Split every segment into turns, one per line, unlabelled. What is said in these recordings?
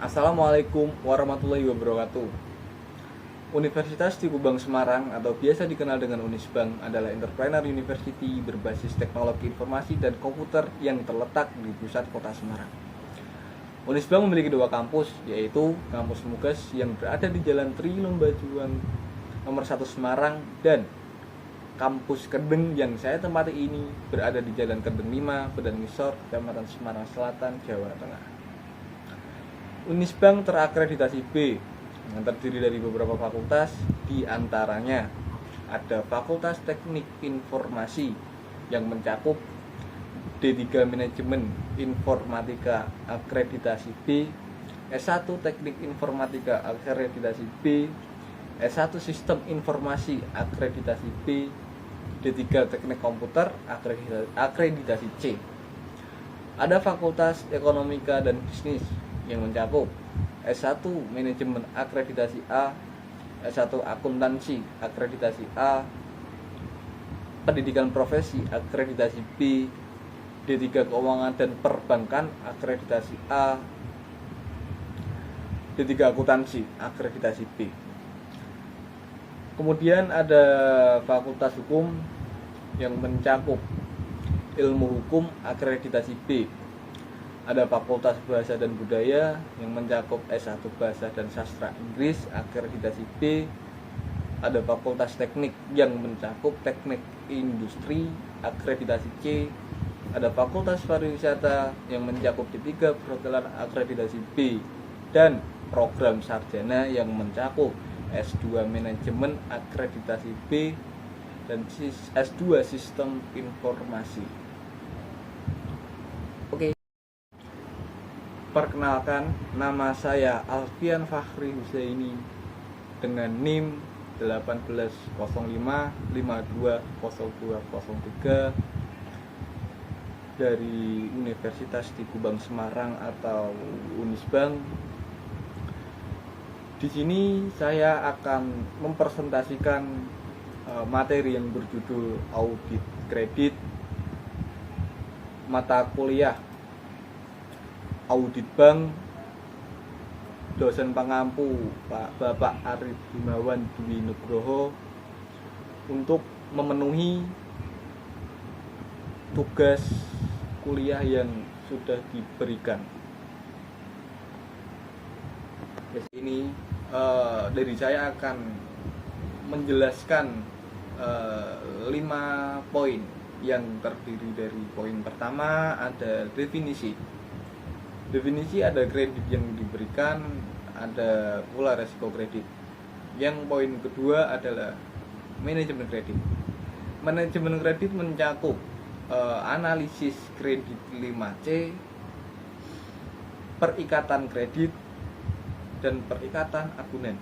Assalamualaikum warahmatullahi wabarakatuh. Universitas di Kubang Semarang atau biasa dikenal dengan Unisbank adalah entrepreneur university berbasis teknologi informasi dan komputer yang terletak di pusat kota Semarang. Unisbank memiliki dua kampus, yaitu Kampus Muges yang berada di Jalan Tri Lombajuang nomor 1 Semarang dan Kampus Kendeng yang saya tempati ini berada di Jalan Kendeng 5, Badan Ngisor, Kecamatan Semarang Selatan, Jawa Tengah. Unisbank terakreditasi B yang terdiri dari beberapa fakultas, di antaranya ada Fakultas Teknik Informasi yang mencakup D3 Manajemen Informatika akreditasi B, S1 Teknik Informatika akreditasi B, S1 Sistem Informasi akreditasi B, D3 Teknik Komputer akreditasi C. Ada Fakultas Ekonomika dan Bisnis yang mencakup S1 Manajemen akreditasi A, S1 Akuntansi akreditasi A, Pendidikan Profesi akreditasi B, D3 Keuangan dan Perbankan akreditasi A, D3 Akuntansi akreditasi B. Kemudian ada Fakultas Hukum yang mencakup Ilmu Hukum akreditasi B. Ada Fakultas Bahasa dan Budaya yang mencakup S1 Bahasa dan Sastra Inggris akreditasi B. Ada Fakultas Teknik yang mencakup Teknik Industri akreditasi C. Ada Fakultas Pariwisata yang mencakup D3 Perhotelan akreditasi B. Dan program sarjana yang mencakup S2 Manajemen akreditasi B dan S2 Sistem Informasi. Oke. Perkenalkan, nama saya Alfian Fakhri Husaini dengan NIM 1805520203 dari Universitas di Kubang Semarang atau Unisbank. Di sini saya akan mempresentasikan materi yang berjudul Audit Kredit mata kuliah Audit Bank, dosen pengampu Pak Bapak Arif Himawan Dwi Nugroho untuk memenuhi tugas kuliah yang sudah diberikan. Ini dari saya akan menjelaskan 5 poin yang terdiri dari poin pertama ada definisi. Definisi ada kredit yang diberikan, ada pula resiko kredit. Yang poin kedua adalah manajemen kredit. Manajemen kredit mencakup analisis kredit 5C, perikatan kredit, dan perikatan agunan.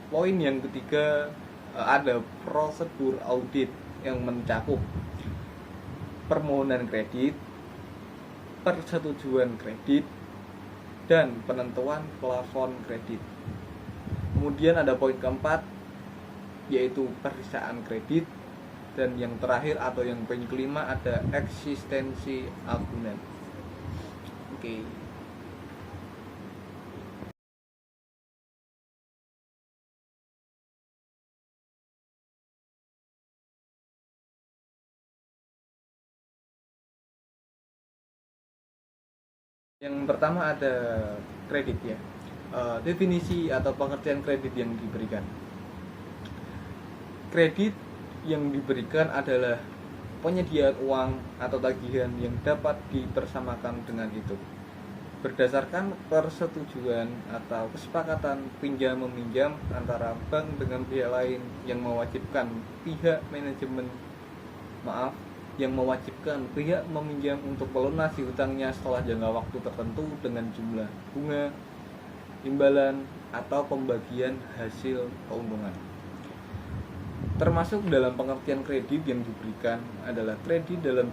Poin yang ketiga ada prosedur audit yang mencakup permohonan kredit, persetujuan kredit, dan penentuan plafon kredit. Kemudian ada poin keempat yaitu periksaan kredit, dan yang terakhir atau yang poin kelima ada eksistensi agunan. Oke. Yang pertama ada kredit ya. Definisi atau pengertian kredit yang diberikan. Kredit yang diberikan adalah penyediaan uang atau tagihan yang dapat dipersamakan dengan itu berdasarkan persetujuan atau kesepakatan pinjam meminjam antara bank dengan pihak lain yang mewajibkan pihak pihak meminjam untuk melunasi hutangnya setelah jangka waktu tertentu dengan jumlah bunga, imbalan, atau pembagian hasil keuntungan. Termasuk dalam pengertian kredit yang diberikan adalah kredit dalam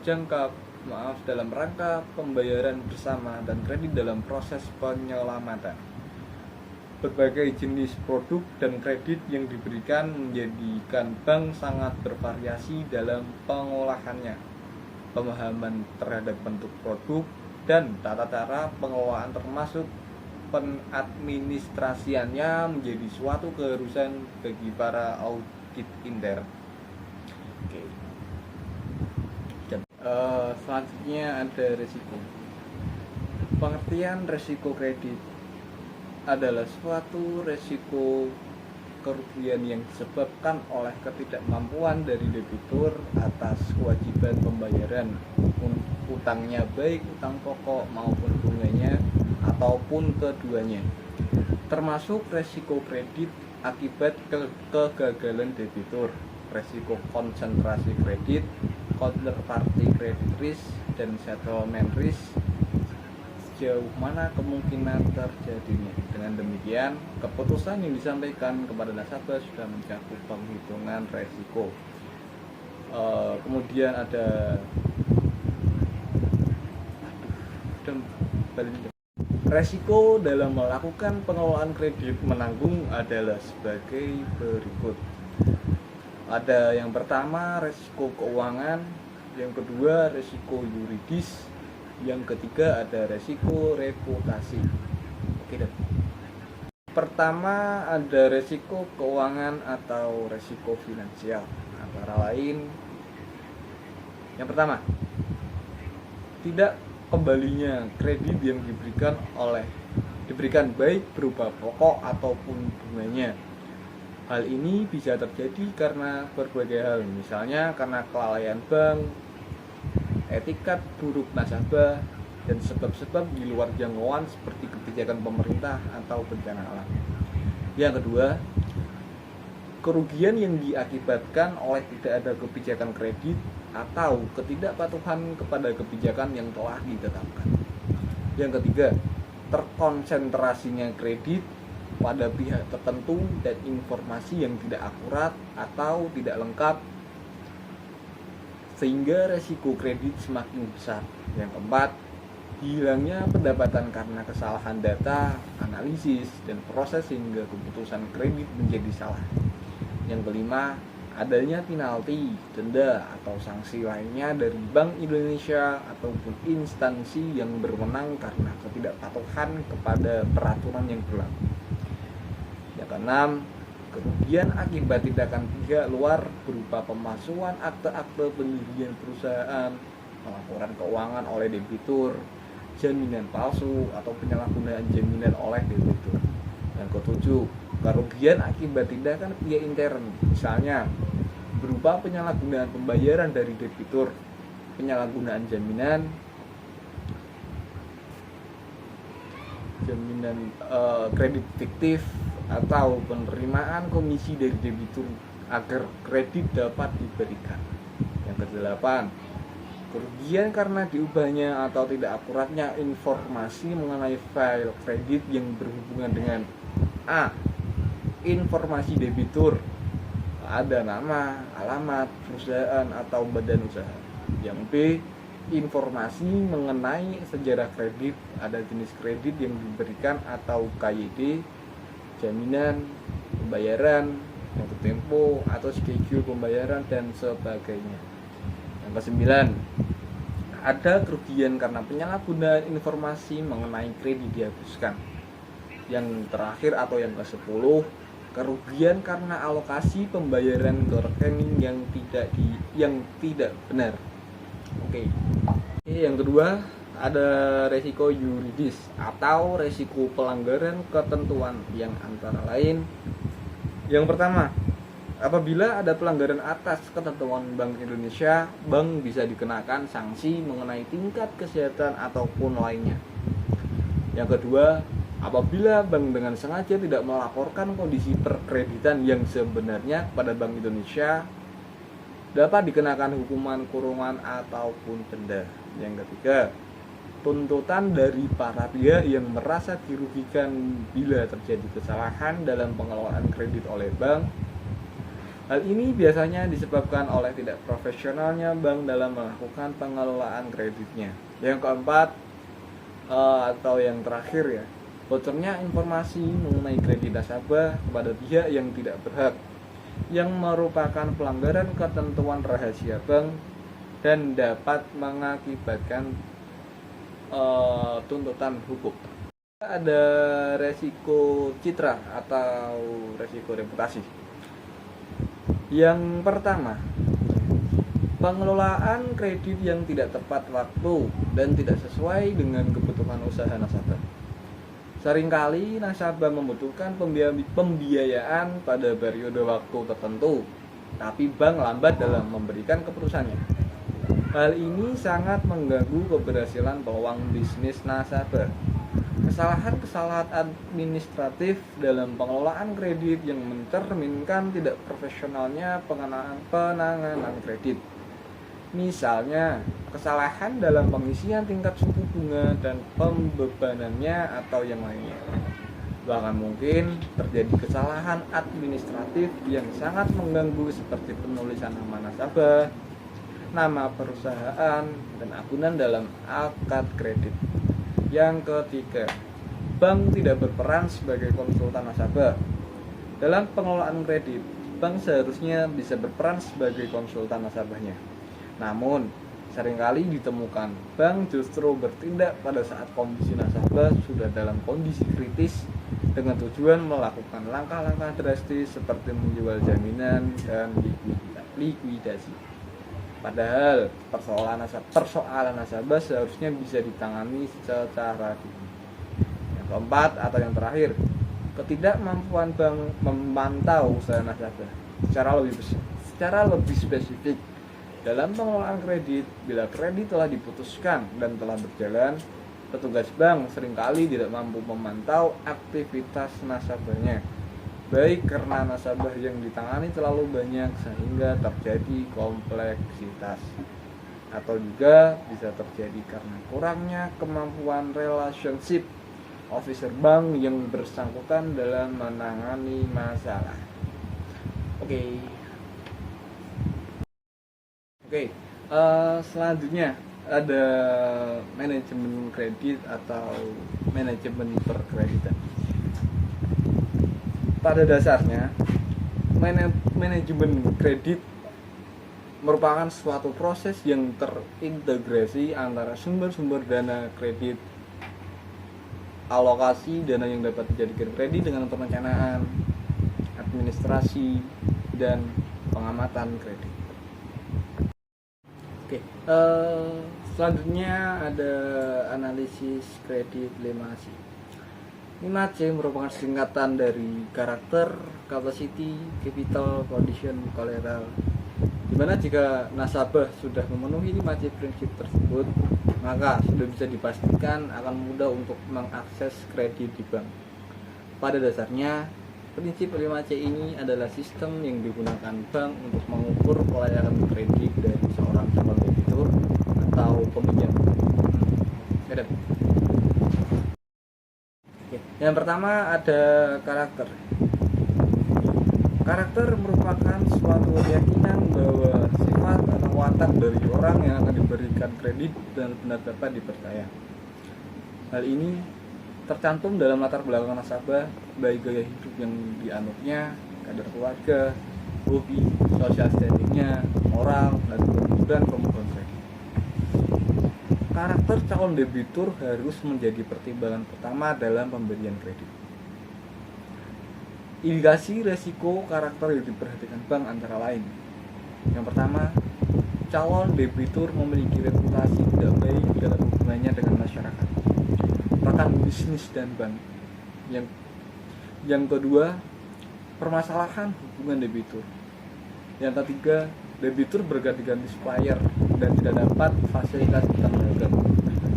rangka pembayaran bersama dan kredit dalam proses penyelamatan. Berbagai jenis produk dan kredit yang diberikan menjadikan bank sangat bervariasi dalam pengolahannya, pemahaman terhadap bentuk produk, dan tata cara pengelolaan termasuk pengadministrasiannya menjadi suatu keharusan bagi para audit intern. Oke. Selanjutnya ada risiko. Pengertian risiko kredit adalah suatu risiko kerugian yang disebabkan oleh ketidakmampuan dari debitur atas kewajiban pembayaran utangnya, baik utang pokok maupun bunganya ataupun keduanya, termasuk risiko kredit akibat kegagalan debitur, risiko konsentrasi kredit, counterparty credit risk, dan settlement risk, sejauh mana kemungkinan terjadinya. Dengan demikian, keputusan yang disampaikan kepada nasabah sudah mencakup penghitungan risiko. Kemudian ada resiko dalam melakukan pengelolaan kredit menanggung adalah sebagai berikut. Ada yang pertama resiko keuangan, yang kedua resiko yuridis, yang ketiga ada resiko reputasi. Oke deh. Pertama ada resiko keuangan atau resiko finansial. Antara lain, yang pertama, tidak kembalinya kredit yang diberikan baik berupa pokok ataupun bunganya. Hal ini bisa terjadi karena berbagai hal, misalnya karena kelalaian bank, etikat buruk nasabah, dan sebab-sebab di luar jangkauan seperti kebijakan pemerintah atau bencana alam. Yang kedua, kerugian yang diakibatkan oleh tidak ada kebijakan kredit atau ketidakpatuhan kepada kebijakan yang telah ditetapkan. Yang ketiga, terkonsentrasinya kredit pada pihak tertentu dan informasi yang tidak akurat atau tidak lengkap sehingga resiko kredit semakin besar. Yang keempat, hilangnya pendapatan karena kesalahan data, analisis, dan proses sehingga keputusan kredit menjadi salah. Yang kelima, adanya penalti, denda, atau sanksi lainnya dari Bank Indonesia ataupun instansi yang berwenang karena ketidakpatuhan kepada peraturan yang berlaku. Yang keenam, kerugian akibat tindakan pihak luar berupa pemalsuan akte-akte pendirian perusahaan, pelaporan keuangan oleh debitur, jaminan palsu, atau penyalahgunaan jaminan oleh debitur. Yang ketujuh, kerugian akibat tindakan pihak intern, misalnya berupa penyalahgunaan pembayaran dari debitur, penyalahgunaan jaminan kredit fiktif, atau penerimaan komisi dari debitur agar kredit dapat diberikan. Yang kedelapan, kerugian karena diubahnya atau tidak akuratnya informasi mengenai file kredit yang berhubungan dengan A. Informasi debitur, ada nama, alamat, perusahaan atau badan usaha. Yang B. Informasi mengenai sejarah kredit, ada jenis kredit yang diberikan atau KYD, jaminan, pembayaran, jatuh tempo, atau schedule pembayaran, dan sebagainya. Yang kesembilan, ada kerugian karena penyalahgunaan informasi mengenai kredit dihapuskan. Yang terakhir atau yang ke-10, kerugian karena alokasi pembayaran ke rekening yang tidak benar. Oke. Yang kedua, ada resiko yuridis atau resiko pelanggaran ketentuan yang antara lain. Yang pertama, apabila ada pelanggaran atas ketentuan Bank Indonesia, bank bisa dikenakan sanksi mengenai tingkat kesehatan ataupun lainnya. Yang kedua, apabila bank dengan sengaja tidak melaporkan kondisi perkreditan yang sebenarnya kepada Bank Indonesia, dapat dikenakan hukuman kurungan ataupun denda. Yang ketiga, tuntutan dari para pihak yang merasa dirugikan bila terjadi kesalahan dalam pengelolaan kredit oleh bank. Hal ini biasanya disebabkan oleh tidak profesionalnya bank dalam melakukan pengelolaan kreditnya. Yang keempat, atau yang terakhir ya, bocornya informasi mengenai kredit nasabah kepada pihak yang tidak berhak, yang merupakan pelanggaran ketentuan rahasia bank dan dapat mengakibatkan tuntutan hukum. Ada resiko citra atau resiko reputasi. Yang pertama, pengelolaan kredit yang tidak tepat waktu dan tidak sesuai dengan kebutuhan usaha nasabah. Seringkali nasabah membutuhkan pembiayaan pada periode waktu tertentu, tapi bank lambat dalam memberikan keputusannya. Hal ini sangat mengganggu keberhasilan peluang bisnis nasabah. Kesalahan-kesalahan administratif dalam pengelolaan kredit yang mencerminkan tidak profesionalnya penanganan kredit. Misalnya, kesalahan dalam pengisian tingkat suku bunga dan pembebanannya atau yang lainnya. Bahkan mungkin terjadi kesalahan administratif yang sangat mengganggu seperti penulisan nama nasabah, nama perusahaan, dan agunan dalam akad kredit. Yang ketiga, bank tidak berperan sebagai konsultan nasabah. Dalam pengelolaan kredit, bank seharusnya bisa berperan sebagai konsultan nasabahnya. Namun, seringkali ditemukan bank justru bertindak pada saat kondisi nasabah sudah dalam kondisi kritis dengan tujuan melakukan langkah-langkah drastis seperti menjual jaminan dan likuidasi. Padahal persoalan nasabah seharusnya bisa ditangani secara dini. Yang keempat atau yang terakhir, ketidakmampuan bank memantau usaha nasabah secara lebih spesifik. Dalam pengelolaan kredit, bila kredit telah diputuskan dan telah berjalan, petugas bank seringkali tidak mampu memantau aktivitas nasabahnya, baik karena nasabah yang ditangani terlalu banyak sehingga terjadi kompleksitas, atau juga bisa terjadi karena kurangnya kemampuan relationship officer bank yang bersangkutan dalam menangani masalah. Selanjutnya ada manajemen kredit atau manajemen perkreditan. Pada dasarnya, manajemen kredit merupakan suatu proses yang terintegrasi antara sumber-sumber dana kredit, alokasi dana yang dapat dijadikan kredit dengan perencanaan, administrasi, dan pengamatan kredit. Selanjutnya ada analisis kredit 5C. 5C merupakan singkatan dari karakter, capacity, capital, condition, collateral. Dimana jika nasabah sudah memenuhi 5C prinsip tersebut, maka sudah bisa dipastikan akan mudah untuk mengakses kredit di bank. Pada dasarnya, prinsip 5C ini adalah sistem yang digunakan bank untuk mengukur kelayakan kredit dari seorang calon debitur atau peminjam. Yang pertama ada karakter. Karakter merupakan suatu keyakinan bahwa sifat atau watak dari orang yang akan diberikan kredit dan benar dapat dipercaya. Hal ini tercantum dalam latar belakang nasabah, baik gaya hidup yang dianutnya, kadar keluarga, hobi, sosial standingnya, moral, dan kejujuran pemegang kredit. Karakter calon debitur harus menjadi pertimbangan pertama dalam pemberian kredit. Indikasi resiko karakter yang diperhatikan bank antara lain. Yang pertama, calon debitur memiliki reputasi tidak baik dalam hubungannya dengan masyarakat, rekan bisnis dan bank. Yang kedua, permasalahan hubungan debitur. Yang ketiga, debitur berganti-ganti supplier dan tidak dapat fasilitas beragam.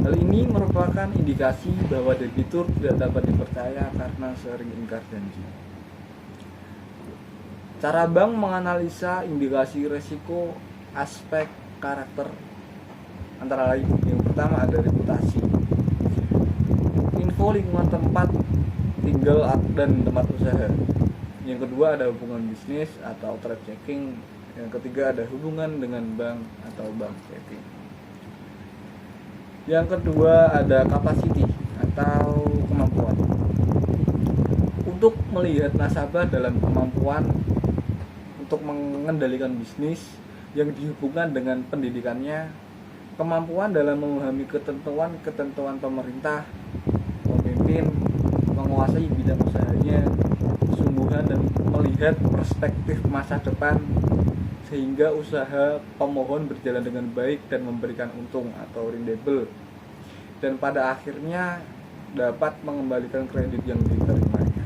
Hal ini merupakan indikasi bahwa debitur tidak dapat dipercaya karena sering ingkar janji. Cara bank menganalisa indikasi risiko aspek karakter antara lain. Yang pertama ada reputasi, info lingkungan tempat tinggal dan tempat usaha. Yang kedua ada hubungan bisnis atau trade checking. Yang ketiga ada hubungan dengan bank atau bank checking. Yang kedua ada capacity atau kemampuan. Untuk melihat nasabah dalam kemampuan untuk mengendalikan bisnis yang dihubungkan dengan pendidikannya, kemampuan dalam memahami ketentuan pemerintah, pemimpin, usahanya sungguhan dan melihat perspektif masa depan, sehingga usaha pemohon berjalan dengan baik dan memberikan untung atau rendable, dan pada akhirnya dapat mengembalikan kredit yang diterimanya.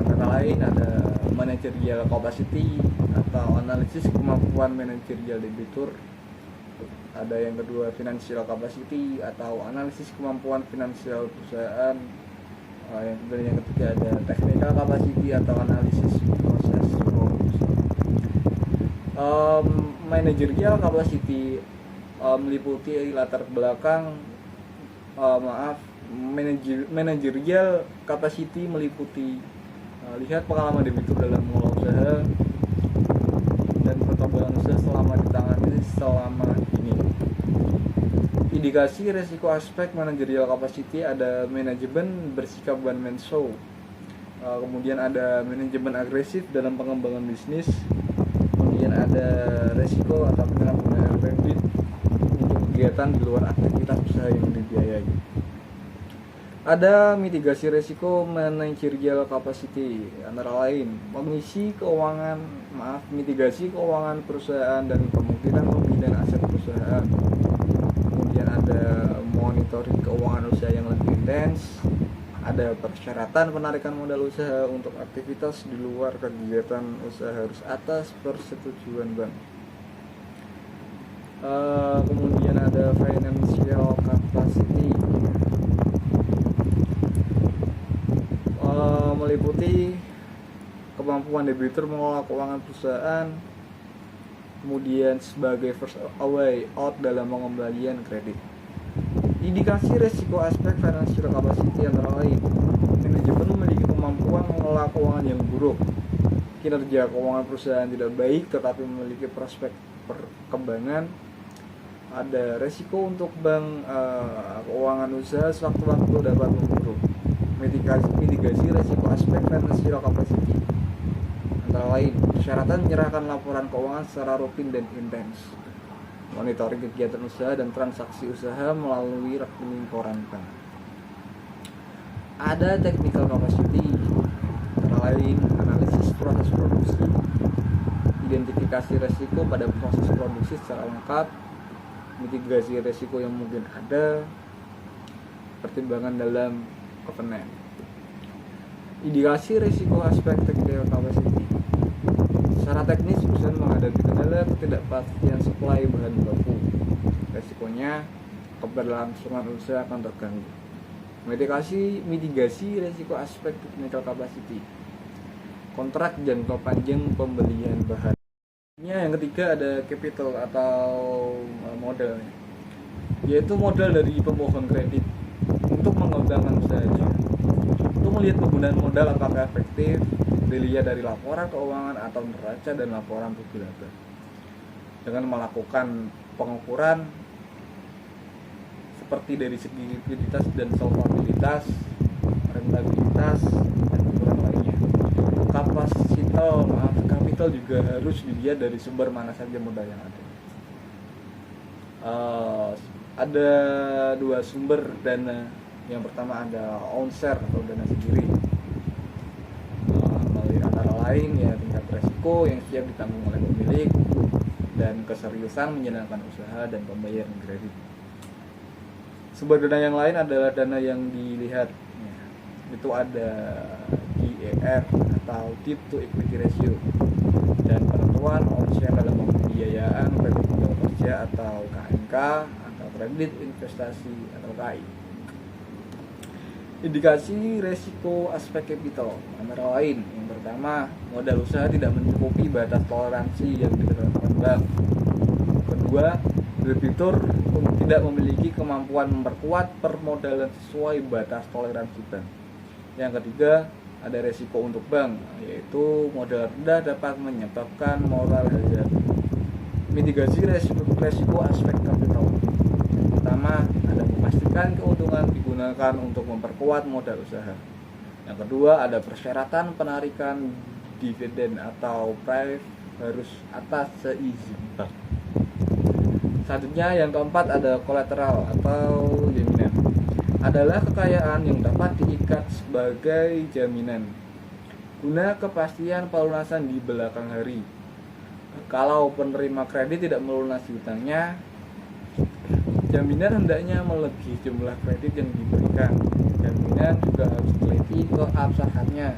Antara lain ada managerial capacity atau analisis kemampuan manajerial debitur. Ada yang kedua financial capacity atau analisis kemampuan finansial perusahaan. Yang ketiga ada technical capacity atau analisis proses produksi. Managerial capacity meliputi latar belakang managerial capacity meliputi lihat pengalaman debitur dalam mengelola usaha dan perkembangan usaha selama ini. Indikasi resiko aspek managerial capacity ada manajemen bersikap one man show, kemudian ada manajemen agresif dalam pengembangan bisnis, kemudian ada resiko atau penyalahgunaan kredit untuk kegiatan di luar aktivitas usaha yang dibiayai. Ada mitigasi resiko managerial capacity, antara lain mitigasi keuangan perusahaan dan kemungkinan pemindahan aset perusahaan. Kemudian ada monitoring keuangan usaha yang lebih intens. Ada persyaratan penarikan modal usaha untuk aktivitas di luar kegiatan usaha harus atas persetujuan bank. Kemudian ada financial capacity, meliputi kemampuan debitur mengelola keuangan perusahaan, kemudian sebagai first way out dalam pengembalian kredit. Indikasi resiko aspek financial capacity antara lain manajemen memiliki kemampuan mengelola keuangan yang buruk, kinerja keuangan perusahaan tidak baik tetapi memiliki prospek perkembangan. Ada resiko untuk bank keuangan usaha sewaktu-waktu dapat memburuk. Mitigasi resiko aspek financial capacity antara lain persyaratan menyerahkan laporan keuangan secara rutin dan intens, monitoring kegiatan usaha dan transaksi usaha melalui rekening koran bank. Ada technical capacity antara lain analisis proses produksi, identifikasi resiko pada proses produksi secara lengkap, mitigasi resiko yang mungkin ada, pertimbangan dalam covenant. Indikasi resiko aspek technical capacity. Secara teknis perusahaan menghadapi kendala ketidakpastian supply bahan baku. Resikonya keberlangsungan usaha akan terganggu. Mitigasi resiko aspek technical capacity. Kontrak jangka panjang pembelian bahan. Yang ketiga ada capital atau modal, yaitu modal dari pemohon kredit untuk mengembangkan usahanya. Untuk melihat penggunaan modal apakah efektif dilihat dari laporan keuangan atau neraca dan laporan rugi laba. Dengan melakukan pengukuran seperti dari segi likuiditas dan solvabilitas, rentabilitas, dan ukuran lainnya. Kapital juga harus dilihat dari sumber mana saja modal yang ada. Ada dua sumber dana. Yang pertama ada own share atau dana sendiri, antara lain ya tingkat resiko yang siap ditanggung oleh pemilik dan keseriusan menjalankan usaha dan pembayaran kredit. Sumber dana yang lain adalah dana yang dilihat, itu ada DER atau debt to equity ratio, dan penentuan own share dalam pembiayaan kredit modal kerja atau KMK atau kredit investasi atau KI. Indikasi resiko aspek capital antara lain yang pertama, modal usaha tidak mencukupi batas toleransi yang ditetapkan bank. Kedua, debitur tidak memiliki kemampuan memperkuat permodalan sesuai batas toleransi bank. Yang ketiga, ada resiko untuk bank, yaitu modal rendah dapat menyebabkan moral hazard. Mitigasi resiko aspek capital. Pertama, ada memastikan keuntungan digunakan untuk memperkuat modal usaha. Yang kedua, ada persyaratan penarikan dividen atau PRIV harus atas seizin bank. Selanjutnya yang keempat ada kolateral atau jaminan. adalah kekayaan yang dapat diikat sebagai jaminan guna kepastian pelunasan di belakang hari. Kalau penerima kredit tidak melunasi hutangnya, jaminan hendaknya melebihi jumlah kredit yang diberikan. Jaminan juga harus teliti keabsahannya,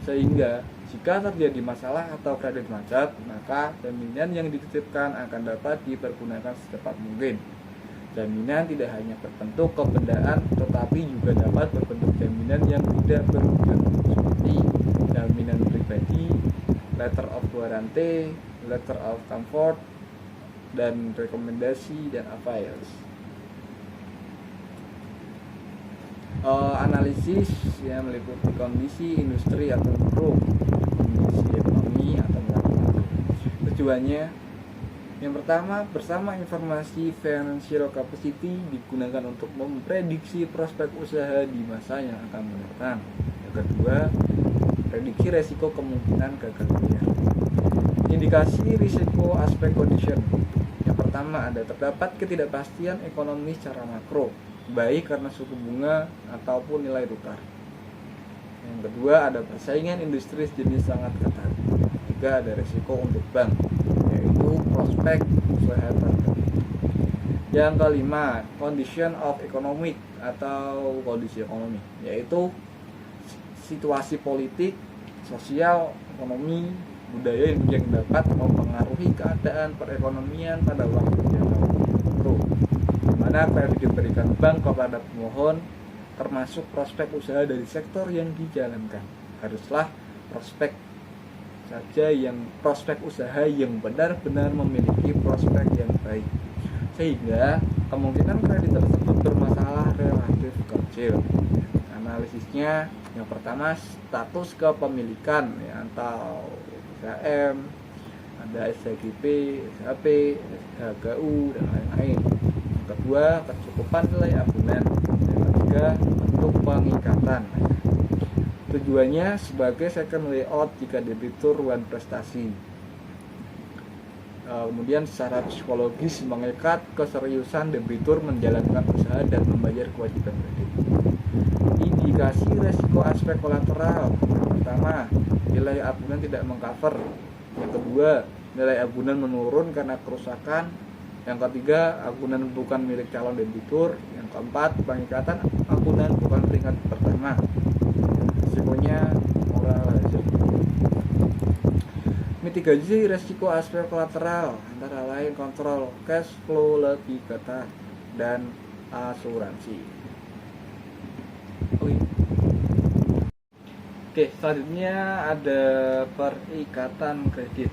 sehingga jika terjadi masalah atau kredit macet, maka jaminan yang dititipkan akan dapat dipergunakan secepat mungkin. Jaminan tidak hanya berbentuk kebendaan, tetapi juga dapat berbentuk jaminan yang tidak berwujud, seperti jaminan pribadi, letter of warranty, letter of comfort, dan rekomendasi dan avails. Analisis yang meliputi kondisi industri atau makro, kondisi ekonomi atau makro. Tujuannya yang pertama, bersama informasi financial capacity digunakan untuk memprediksi prospek usaha di masa yang akan mendatang. Yang kedua, prediksi resiko kemungkinan gagal bayar. Indikasi risiko aspek condition. Yang pertama, terdapat ketidakpastian ekonomi secara makro, baik karena suku bunga ataupun nilai tukar. Yang kedua, ada persaingan industri sejenis sangat ketat. Ketiga, ada risiko untuk bank, yaitu prospek usaha tertentu. Yang kelima, condition of economic atau kondisi ekonomi, yaitu situasi politik, sosial, ekonomi, budaya yang dapat mempengaruhi keadaan perekonomian pada waktu yang tertentu, di mana kredit diberikan bank kepada pemohon, termasuk prospek usaha dari sektor yang dijalankan. Haruslah prospek usaha yang benar-benar memiliki prospek yang baik, sehingga kemungkinan kredit tersebut bermasalah relatif kecil. Analisisnya, yang pertama, status kepemilikan, atau SHM, ada SHGP, SHP, SHGU, dan lain-lain. Yang kedua, kecukupan nilai agunan. Yang ketiga, bentuk pengikatan. Tujuannya sebagai second layout jika debitur one prestasi. Kemudian secara psikologis mengikat keseriusan debitur menjalankan usaha dan membayar kewajiban kredit. Indikasi resiko aspek kolateral. Yang pertama, nilai agunan tidak mengcover. Yang kedua, nilai agunan menurun karena kerusakan. Yang ketiga, agunan bukan milik calon debitur. Yang keempat, pengikatan agunan bukan peringkat pertama. Risikonya moral hazard. Mitigasi resiko aspek kolateral antara lain kontrol cash flow lebih ketat dan asuransi. Oke, selanjutnya ada perikatan kredit.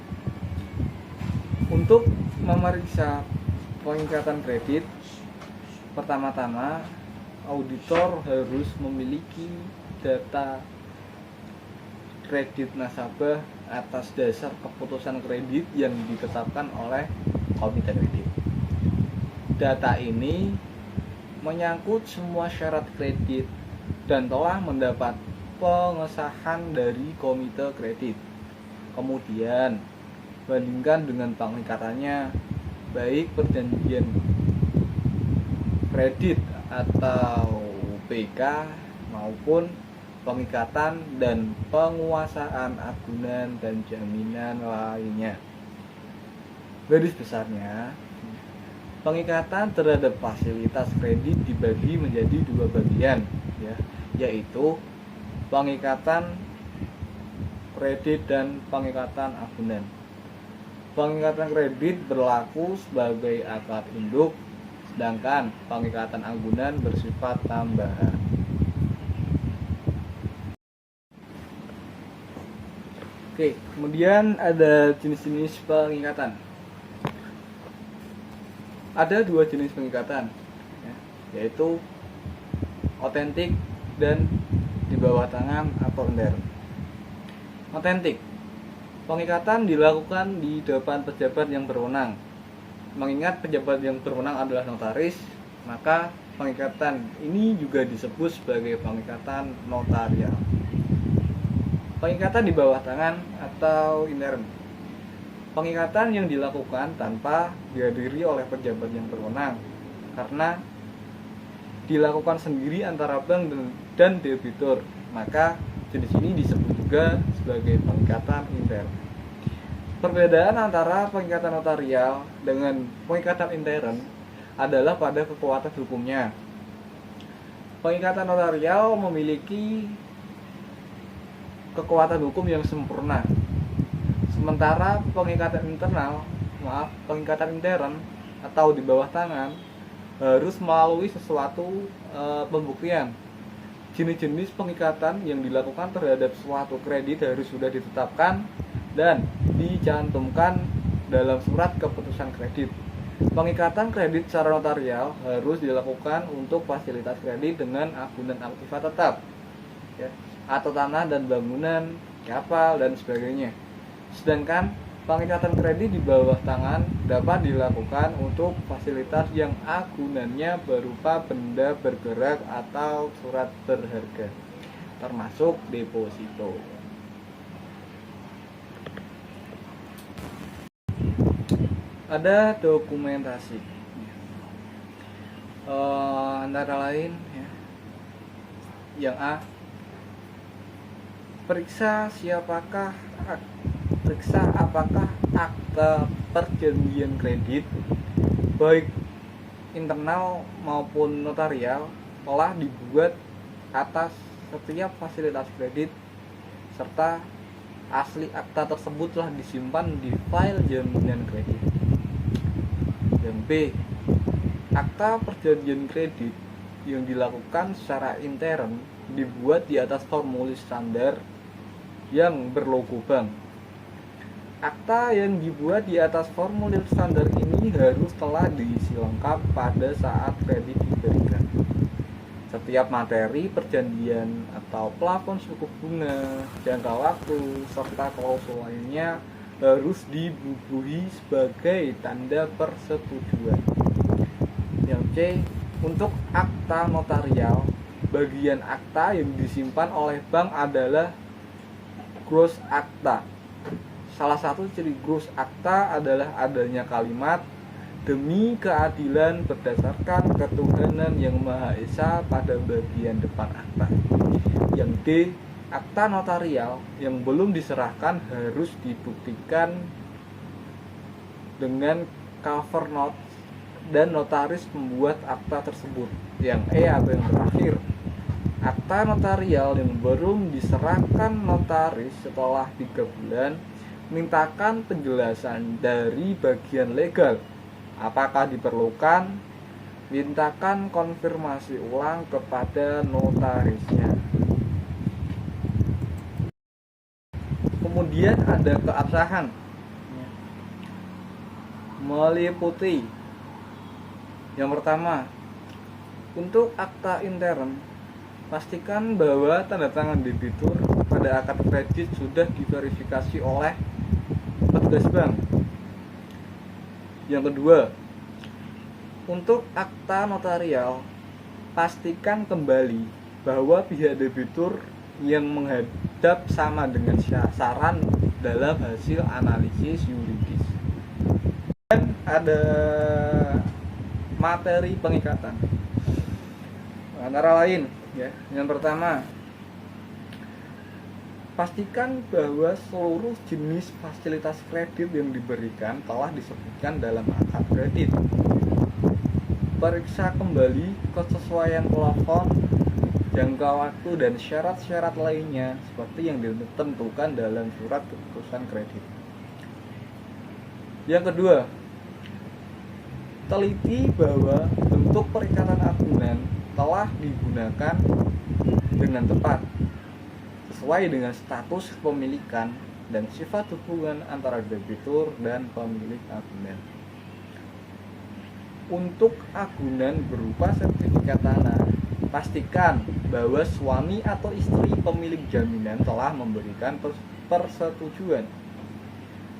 Untuk memeriksa pengikatan kredit, pertama-tama auditor harus memiliki data kredit nasabah atas dasar keputusan kredit yang ditetapkan oleh komite kredit. Data ini menyangkut semua syarat kredit dan telah mendapat pengesahan dari komite kredit. Kemudian bandingkan dengan pengikatannya, baik perjanjian kredit atau PK maupun pengikatan dan penguasaan agunan dan jaminan lainnya. Garis besarnya, pengikatan terhadap fasilitas kredit dibagi menjadi dua bagian, yaitu pengikatan kredit dan pengikatan agunan. Pengikatan kredit berlaku sebagai akad induk, sedangkan pengikatan agunan bersifat tambahan. Oke, kemudian ada jenis-jenis pengikatan. Ada dua jenis pengikatan, yaitu otentik dan di bawah tangan atau ender. Otentik, pengikatan dilakukan di depan pejabat yang berwenang. Mengingat pejabat yang berwenang adalah notaris, maka pengikatan ini juga disebut sebagai pengikatan notarial. Pengikatan di bawah tangan atau intern, pengikatan yang dilakukan tanpa dihadiri oleh pejabat yang berwenang, karena dilakukan sendiri antara bank dan debitur, maka jenis ini disebut juga sebagai pengikatan intern. Perbedaan antara pengikatan notarial dengan pengikatan intern adalah pada kekuatan hukumnya. Pengikatan notarial memiliki kekuatan hukum yang sempurna, sementara pengikatan intern atau di bawah tangan harus melalui sesuatu pembuktian. Jenis-jenis pengikatan yang dilakukan terhadap suatu kredit harus sudah ditetapkan dan dicantumkan dalam surat keputusan kredit. Pengikatan kredit secara notarial harus dilakukan untuk fasilitas kredit dengan agunan aktiva tetap, ya, atau tanah dan bangunan, kapal dan sebagainya. Sedangkan pengikatan kredit di bawah tangan dapat dilakukan untuk fasilitas yang agunannya berupa benda bergerak atau surat berharga, termasuk deposito. Ada dokumentasi, antara lain, ya, yang A, periksa apakah akta perjanjian kredit baik internal maupun notarial telah dibuat atas setiap fasilitas kredit, serta asli akta tersebut telah disimpan di file jaminan kredit. Dan B, akta perjanjian kredit yang dilakukan secara intern dibuat di atas formulir standar yang berlogo bank. Akta yang dibuat di atas formulir standar ini harus telah diisi lengkap pada saat kredit diberikan. Setiap materi perjanjian atau plafon suku bunga, jangka waktu, serta klausul lainnya harus dibubuhi sebagai tanda persetujuan. Yang C, untuk akta notarial, bagian akta yang disimpan oleh bank adalah gross akta. Salah satu ciri gross akta adalah adanya kalimat demi keadilan berdasarkan ketuhanan yang Maha Esa pada bagian depan akta. Yang D, akta notarial yang belum diserahkan harus dibuktikan dengan cover note dan notaris pembuat akta tersebut. Yang E atau yang terakhir, akta notarial yang belum diserahkan notaris setelah 3 bulan, mintakan penjelasan dari bagian legal apakah diperlukan, mintakan konfirmasi ulang kepada notarisnya. Kemudian ada keabsahan, meliputi yang pertama, untuk akta intern, pastikan bahwa tanda tangan debitur pada akad kredit sudah diverifikasi oleh petugas bank. Yang kedua, untuk akta notarial, pastikan kembali bahwa pihak debitur yang menghadap sama dengan saran dalam hasil analisis yuridis. Dan ada materi pengikatan, antara lain, ya, yang pertama, pastikan bahwa seluruh jenis fasilitas kredit yang diberikan telah disebutkan dalam akad kredit. Periksa kembali kesesuaian plafon, jangka waktu, dan syarat-syarat lainnya seperti yang ditentukan dalam surat keputusan kredit. Yang kedua, teliti bahwa bentuk perikatan agunan telah digunakan dengan tepat sesuai dengan status kepemilikan dan sifat hubungan antara debitur dan pemilik agunan. Untuk agunan berupa sertifikat tanah, pastikan bahwa suami atau istri pemilik jaminan telah memberikan persetujuan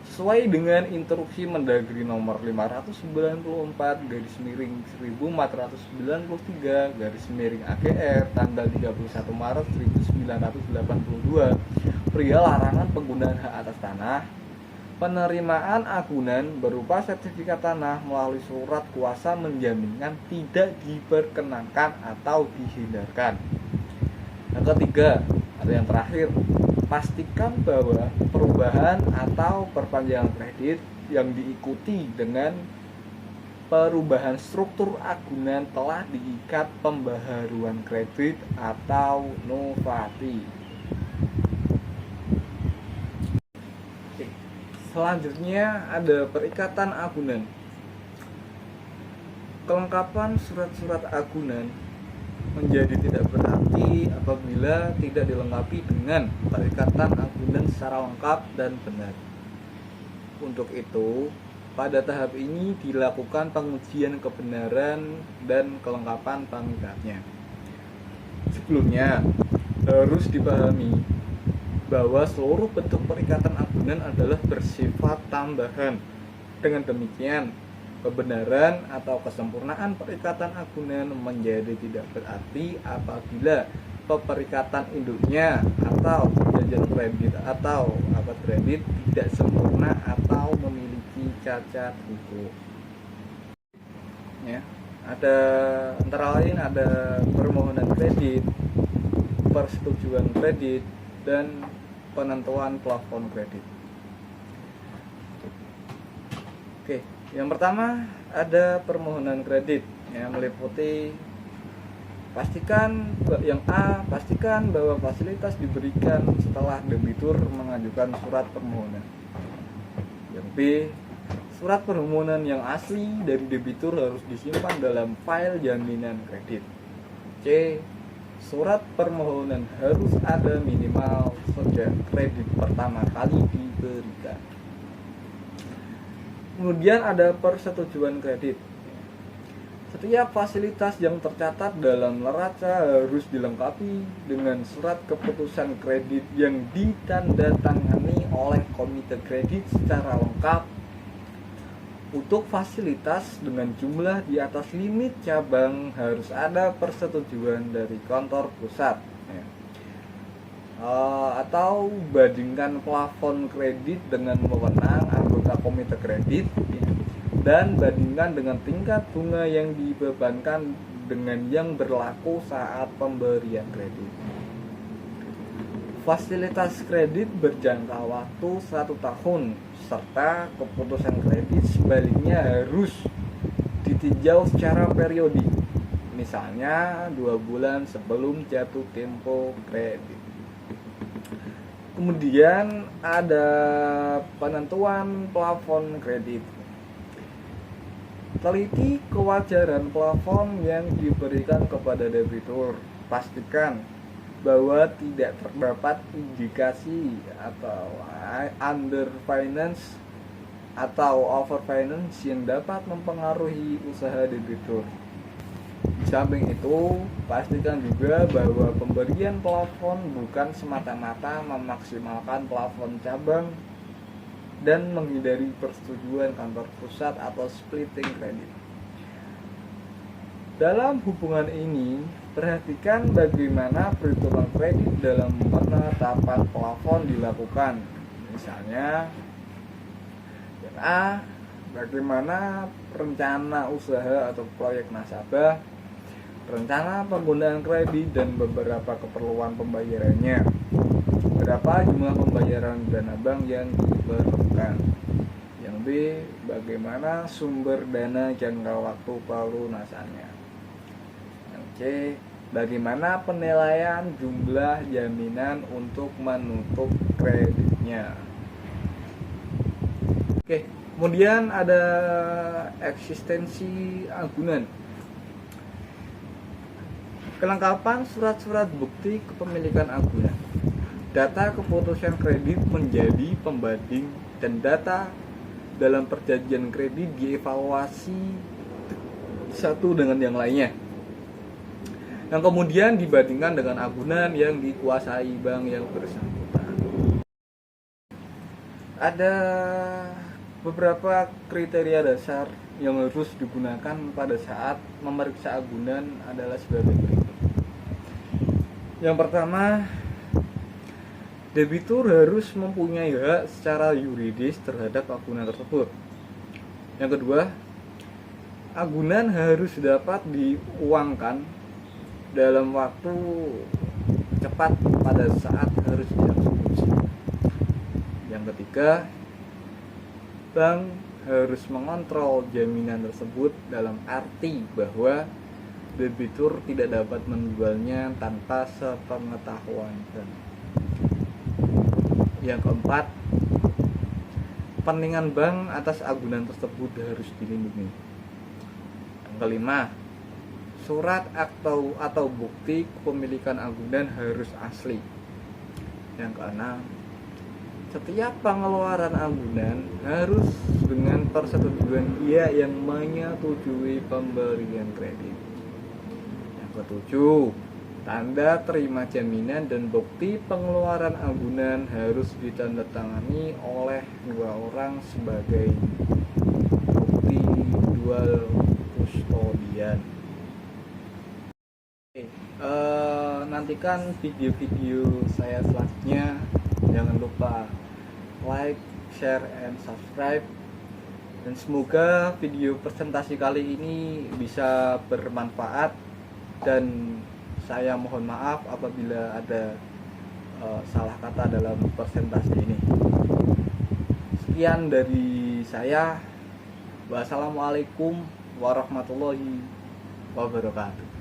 sesuai dengan instruksi Mendagri nomor 594/1493/AGR tanggal 31 Maret 1982 perihal larangan penggunaan hak atas tanah Penerimaan agunan berupa sertifikat tanah melalui surat kuasa menjaminkan tidak diperkenankan atau dihindarkan. Yang ketiga, atau yang terakhir, pastikan bahwa perubahan atau perpanjangan kredit yang diikuti dengan perubahan struktur agunan telah diikat pembaharuan kredit atau novati. Selanjutnya ada perikatan agunan. Kelengkapan surat-surat agunan menjadi tidak berarti apabila tidak dilengkapi dengan perikatan agunan secara lengkap dan benar. Untuk itu, pada tahap ini dilakukan pengujian kebenaran dan kelengkapan pengikatnya. Sebelumnya, harus dipahami bahwa seluruh bentuk perikatan agunan adalah bersifat tambahan. Dengan demikian, kebenaran atau kesempurnaan perikatan agunan menjadi tidak berarti apabila perikatan induknya atau perjanjian kredit atau akad kredit tidak sempurna atau memiliki cacat hukum. Ya, ada antara lain ada permohonan kredit, persetujuan kredit, dan penentuan plafon kredit. Oke, yang pertama ada permohonan kredit yang meliputi pastikan bahwa fasilitas diberikan setelah debitur mengajukan surat permohonan. Yang B, surat permohonan yang asli dari debitur harus disimpan dalam file jaminan kredit. C, surat permohonan harus ada minimal sejak kredit pertama kali diberikan. Kemudian ada persetujuan kredit. Setiap fasilitas yang tercatat dalam neraca harus dilengkapi dengan surat keputusan kredit yang ditandatangani oleh komite kredit secara lengkap. Untuk fasilitas dengan jumlah di atas limit cabang harus ada persetujuan dari kantor pusat, ya. Atau bandingkan plafon kredit dengan wewenang anggota komite kredit, ya. Dan bandingkan dengan tingkat bunga yang dibebankan dengan yang berlaku saat pemberian kredit. Fasilitas kredit berjangka waktu 1 tahun serta keputusan kredit sebaliknya harus ditinjau secara periodik, misalnya 2 bulan sebelum jatuh tempo kredit. Kemudian ada penentuan plafon kredit. Teliti kewajaran plafon yang diberikan kepada debitur. Pastikan bahwa tidak terdapat indikasi atau underfinance atau overfinance yang dapat mempengaruhi usaha debitur. Di samping itu, pastikan juga bahwa pemberian plafon bukan semata-mata memaksimalkan plafon cabang dan menghindari persetujuan kantor pusat atau splitting kredit. Dalam hubungan ini, perhatikan bagaimana perhitungan kredit dalam penetapan plafon dilakukan. Misalnya, yang A, bagaimana rencana usaha atau proyek nasabah, rencana penggunaan kredit dan beberapa keperluan pembayarannya, berapa jumlah pembayaran dana bank yang diperlukan. Yang B, bagaimana sumber dana jangka waktu pelunasannya. C, bagaimana penilaian jumlah jaminan untuk menutup kreditnya. Oke, kemudian ada eksistensi agunan. Kelengkapan surat-surat bukti kepemilikan agunan. Data keputusan kredit menjadi pembanding dan data dalam perjanjian kredit dievaluasi satu dengan yang lainnya, yang kemudian dibandingkan dengan agunan yang dikuasai bank yang bersangkutan. Ada beberapa kriteria dasar yang harus digunakan pada saat memeriksa agunan adalah sebagai berikut. Yang pertama, debitur harus mempunyai hak secara yuridis terhadap agunan tersebut. Yang kedua, agunan harus dapat diuangkan dalam waktu cepat pada saat harus dieksekusi. Yang ketiga, bank harus mengontrol jaminan tersebut dalam arti bahwa debitur tidak dapat menjualnya tanpa sepengetahuan bank. Yang keempat, kepentingan bank atas agunan tersebut harus dilindungi. Yang kelima, surat atau bukti kepemilikan agunan harus asli. Yang keenam, setiap pengeluaran agunan harus dengan persetujuan dia yang menyetujui pemberian kredit. Yang ketujuh, tanda terima jaminan dan bukti pengeluaran agunan harus ditandatangani oleh dua orang sebagai bukti dual custodian. Nantikan video-video saya selanjutnya. Jangan lupa like, share, and subscribe. Dan semoga video presentasi kali ini bisa bermanfaat. Dan saya mohon maaf apabila ada salah kata dalam presentasi ini. Sekian dari saya. Wassalamualaikum warahmatullahi wabarakatuh.